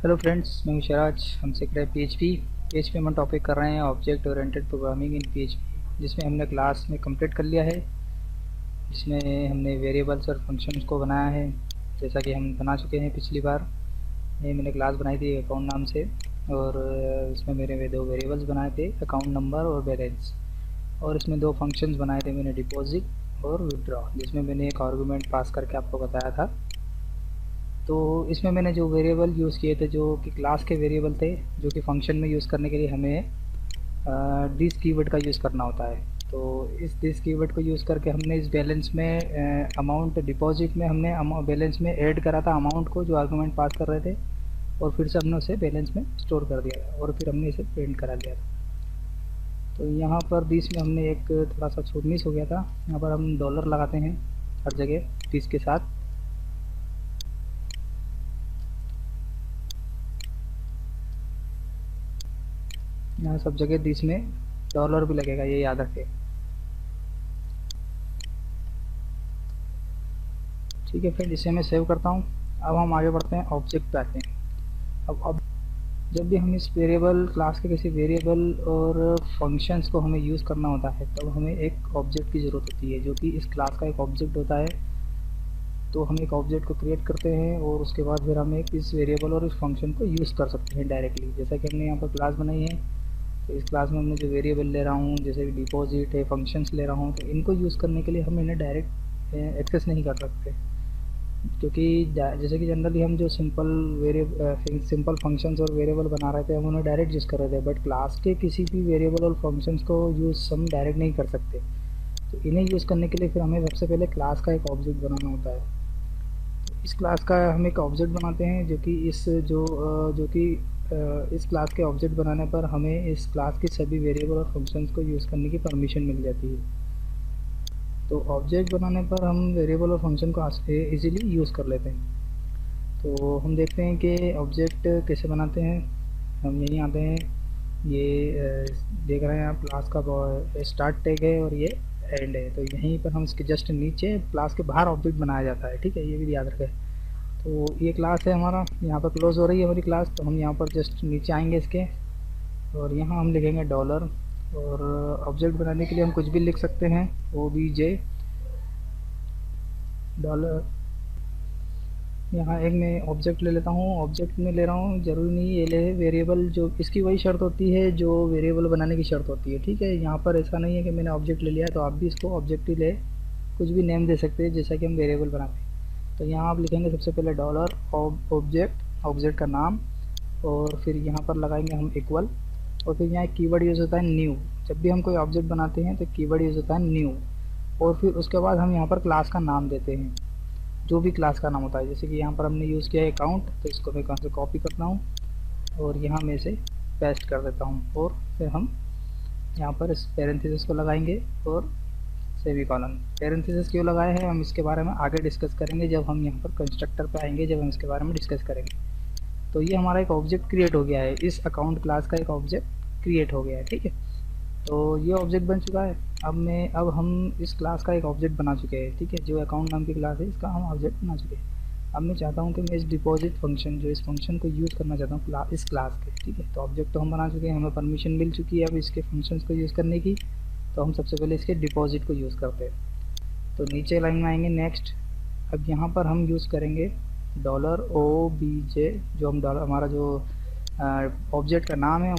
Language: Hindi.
हेलो फ्रेंड्स, मैं विशराज। हम सीख रहे हैं पीएचपी में हम टॉपिक कर रहे हैं object oriented programming in PHP, जिसमें हमने क्लास में कंप्लीट कर लिया है, जिसमें हमने वेरिएबल्स और फंक्शंस को बनाया है जैसा कि हम बना चुके हैं पिछली बार। ये मैंने क्लास बनाई थी अकाउंट नाम से, और इसमें मेरे दो वेरिएबल्स बनाए थे, अकाउंट नंबर और बैलेंस। और इसमें दो फंक्शंस बनाए थे मैंने, डिपॉजिट और विड्रॉ, जिसमें मैंने एक आर्गूमेंट पास करके आपको बताया था। तो इसमें मैंने जो वेरिएबल यूज़ किए थे, जो कि क्लास के वेरिएबल थे, जो कि फंक्शन में यूज़ करने के लिए हमें दिस कीवर्ड का यूज़ करना होता है। तो इस दिस कीवर्ड को यूज़ करके हमने इस बैलेंस में अमाउंट, डिपॉजिट में हमने बैलेंस में ऐड करा था अमाउंट को, जो आर्गूमेंट पास कर रहे थे, और फिर से हमने उसे बैलेंस में स्टोर कर दिया था, और फिर हमने इसे प्रिंट करा दिया था। तो यहाँ पर दिस में हमने एक थोड़ा सा छूट मिस हो गया था। यहाँ पर हम डॉलर लगाते हैं हर जगह दिस के साथ। यहाँ सब जगह दिस में डॉलर भी लगेगा, ये याद रखें। ठीक है, फिर इसे मैं सेव करता हूँ। अब हम आगे बढ़ते हैं, ऑब्जेक्ट पे आते हैं। अब जब भी हम इस वेरिएबल क्लास के किसी वेरिएबल और फंक्शंस को हमें यूज़ करना होता है, तब हमें एक ऑब्जेक्ट की ज़रूरत होती है, जो कि इस क्लास का एक ऑब्जेक्ट होता है। तो हम एक ऑब्जेक्ट को क्रिएट करते हैं, और उसके बाद फिर हम एक इस वेरिएबल और इस फंक्शन को यूज़ कर सकते हैं डायरेक्टली। जैसा कि हमने यहाँ पर क्लास बनाई है, तो इस क्लास में हमने जो वेरिएबल ले रहा हूँ, जैसे कि डिपॉजिट है, फंक्शंस ले रहा हूँ, तो इनको यूज़ करने के लिए हम इन्हें डायरेक्ट एक्सेस नहीं कर सकते, क्योंकि जैसे कि जनरली हम जो सिंपल फंक्शंस और वेरिएबल बना रहे थे, हम उन्हें डायरेक्ट यूज़ कर रहे थे। बट क्लास के किसी भी वेरिएबल और फंक्शंस को यूज़ हम डायरेक्ट नहीं कर सकते। तो इन्हें यूज़ करने के लिए फिर हमें सबसे पहले क्लास का एक ऑब्जेक्ट बनाना होता है। इस क्लास का हम एक ऑब्जेक्ट बनाते हैं, जो कि इस क्लास के ऑब्जेक्ट बनाने पर हमें इस क्लास के सभी वेरिएबल और फंक्शंस को यूज़ करने की परमिशन मिल जाती है। तो ऑब्जेक्ट बनाने पर हम वेरिएबल और फंक्शन को इजीली यूज़ कर लेते हैं। तो हम देखते हैं कि ऑब्जेक्ट कैसे बनाते हैं। हम यहीं आते हैं, ये देख रहे हैं आप, क्लास का स्टार्ट टैग है और ये एंड है। तो यहीं पर हम इसके जस्ट नीचे क्लास के बाहर ऑब्जेक्ट बनाया जाता है। ठीक है, ये भी याद रखें। तो ये क्लास है हमारा, यहाँ पर क्लोज हो रही है हमारी क्लास। तो हम यहाँ पर जस्ट नीचे आएंगे इसके, और यहाँ हम लिखेंगे डॉलर। और ऑब्जेक्ट बनाने के लिए हम कुछ भी लिख सकते हैं, OBJ डॉलर। यहाँ एक मैं ऑब्जेक्ट ले लेता हूँ, ऑब्जेक्ट में ले रहा हूँ, ज़रूरी नहीं ये ले वेरिएबल। जो इसकी वही शर्त होती है जो वेरिएबल बनाने की शर्त होती है। ठीक है, यहाँ पर ऐसा नहीं है कि मैंने ऑब्जेक्ट ले लिया है तो आप भी इसको ऑब्जेक्ट ही ले, कुछ भी नेम दे सकते हैं जैसा कि हम वेरिएबल बनाते हैं। तो यहाँ आप लिखेंगे सबसे पहले डॉलर ऑब्जेक्ट का नाम, और फिर यहाँ पर लगाएंगे हम इक्वल, और फिर यहाँ एक कीवर्ड यूज़ होता है न्यू। जब भी हम कोई ऑब्जेक्ट बनाते हैं तो कीवर्ड यूज़ होता है न्यू, और फिर उसके बाद हम यहाँ पर क्लास का नाम देते हैं, जो भी क्लास का नाम होता है। जैसे कि यहाँ पर हमने यूज़ किया है अकाउंट, तो इसको मैं कहाँ से कॉपी करता हूँ और यहाँ में से पेस्ट कर देता हूँ, और फिर हम यहाँ पर इस पैरेंथेसिस को लगाएंगे और सेमीकोलन। पैरेंथेसिस क्यों लगाए हैं हम इसके बारे में आगे डिस्कस करेंगे, जब हम यहाँ पर कंस्ट्रक्टर पे आएंगे, जब हम इसके बारे में डिस्कस करेंगे। तो ये हमारा एक ऑब्जेक्ट क्रिएट हो गया है, इस अकाउंट क्लास का एक ऑब्जेक्ट क्रिएट हो गया है। ठीक है, तो ये ऑब्जेक्ट बन चुका है। अब हम इस क्लास का एक ऑब्जेक्ट बना चुके हैं। ठीक है, जो अकाउंट नाम की क्लास है, इसका हम ऑब्जेक्ट बना चुके हैं। अब मैं चाहता हूँ कि मैं इस डिपॉजिट फंक्शन, जो इस फंक्शन को यूज़ करना चाहता हूँ इस क्लास के। ठीक है, तो ऑब्जेक्ट तो हम बना चुके हैं, हमें परमिशन मिल चुकी है अब इसके फंक्शंस को यूज़ करने की। तो हम सबसे पहले इसके डिपॉजिट को यूज़ करते हैं। तो नीचे लाइन में आएंगे नेक्स्ट। अब यहाँ पर हम यूज़ करेंगे $OBJ, जो हम हमारा जो ऑब्जेक्ट का नाम है